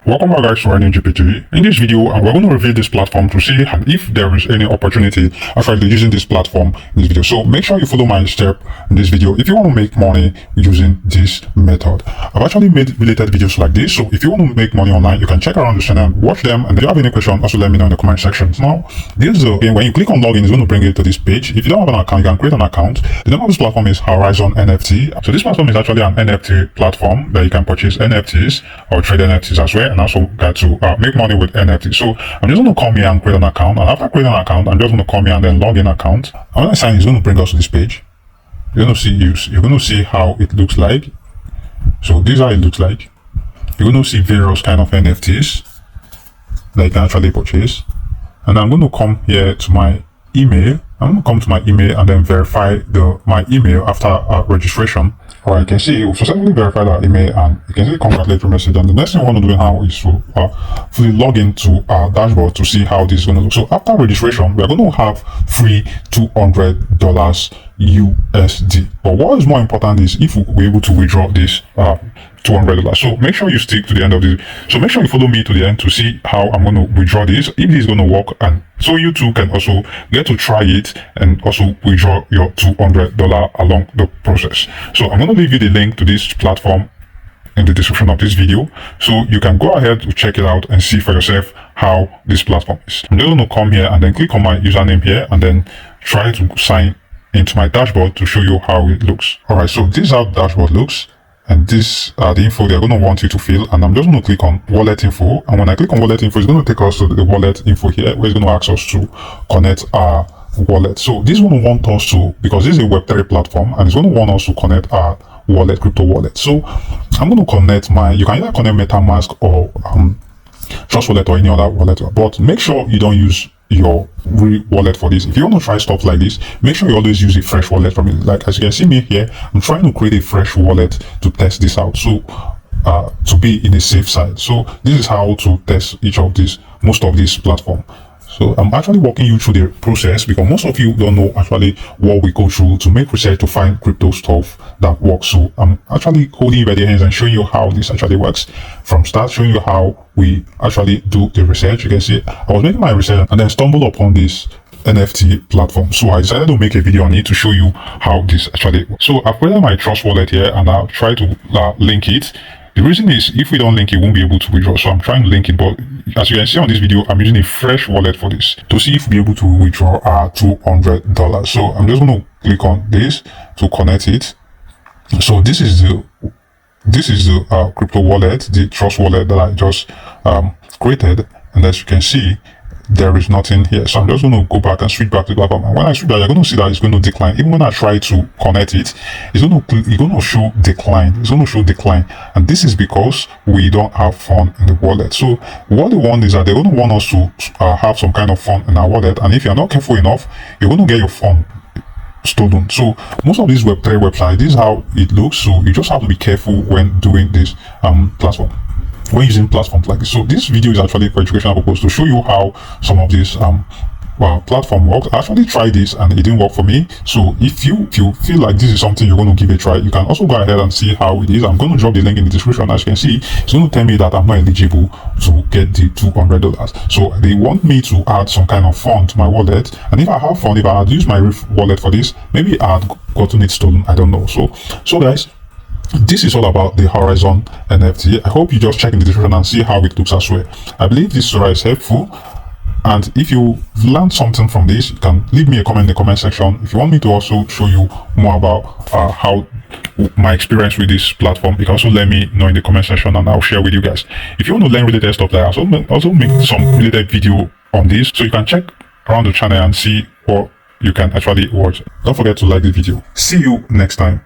Welcome back guys to EarningGPT. In this video, we're going to review this platform to see if there is any opportunity actually using this platform in this video. So make sure you follow my step in this video if you want to make money using this method. I've actually made related videos like this, so if you want to make money online, you can check around the channel, watch them, and if you have any question, also let me know in the comment section. Now, this is again, when you click on login, it's going to bring you to this page. If you don't have an account, you can create an account. The name of this platform is Horizon NFT. So this platform is actually an NFT platform that you can purchase NFTs or trade NFTs as well, and also get to make money with NFT. So I'm just going to come here and create an account, and after creating an account, I'm just going to come here and then log in account. And when I sign, it's going to bring us to this page. You're going to see how it looks like. So this is how it looks like. You're going to see various kind of NFTs that you can actually purchase. And I'm going to come here to my email. I'm going to come to my email and then verify my email after registration. Or you can see we successfully verified our email, and you can see congratulatory message. And the next thing we want to do now is to fully log into our dashboard to see how this is going to look. So after registration, we are going to have free $200 USD. But what is more important is if we're able to withdraw this $200. So make sure you stick to the end of this. So make sure you follow me to the end to see how I'm going to withdraw this, if this is going to work, and so you too can also get to try it and also withdraw your $200 along the process. So I'm going to leave you the link to this platform in the description of this video, so you can go ahead to check it out and see for yourself how this platform is. I'm just going to come here and then click on my username here and then try to sign into my dashboard to show you how it looks. All right, so this is how the dashboard looks. And this the info they're going to want you to fill, and I'm just going to click on wallet info. And when I click on wallet info, it's going to take us to the wallet info here, where it's going to ask us to connect our wallet. So this is going to want us to, because this is a Web3 platform, and it's going to want us to connect our wallet, crypto wallet. So I'm going to connect you can either connect MetaMask or Trust Wallet or any other wallet, but make sure you don't use your real wallet for this. If you want to try stuff like this, make sure you always use a fresh wallet from it. Like as you can see me here, I'm trying to create a fresh wallet to test this out, so to be in a safe side. So this is how to test most of these platform. So I'm actually walking you through the process, because most of you don't know actually what we go through to make research to find crypto stuff that works. So I'm actually holding you by the hands and showing you how this actually works from start, showing you how we actually do the research. You can see I was making my research and then stumbled upon this NFT platform, so I decided to make a video on it to show you how this actually works. So I've created my Trust Wallet here, and I'll try to link it. The reason is, if we don't link it, we won't be able to withdraw. So I'm trying to link it, but as you can see on this video, I'm using a fresh wallet for this to see if we'll be able to withdraw our $200. So I'm just going to click on this to connect it. So this is the crypto wallet, the Trust Wallet that I just created, and as you can see, there is nothing here. So I'm just going to go back and switch back to the platform. And when I switch back, you're going to see that it's going to decline. Even when I try to connect it, it's going to show decline. It's going to show decline. And this is because we don't have fund in the wallet. So what they want is that they're going to want us to have some kind of fund in our wallet. And if you're not careful enough, you're going to get your fund stolen. So most of these Web3 websites, this is how it looks. So you just have to be careful when doing this platform, when using platforms like this. So this video is actually for educational purpose, to show you how some of this platform works. I actually tried this and it didn't work for me. So if you feel like this is something you're going to give a try, you can also go ahead and see how it is. I'm going to drop the link in the description. As you can see, it's going to tell me that I'm not eligible to get the $200. So they want me to add some kind of fund to my wallet, and if I have fund, if I had used my wallet for this, maybe I had gotten it stolen. I don't know. So guys, this is all about the Horizon NFT. I hope you just check in the description and see how it looks as well. I believe this tutorial is helpful, and if you learned something from this, you can leave me a comment in the comment section. If you want me to also show you more about how my experience with this platform, you can also let me know in the comment section, and I'll share with you guys. If you want to learn related stuff, like I also make some related video on this, so you can check around the channel and see what you can actually watch. Don't forget to like the video. See you next time.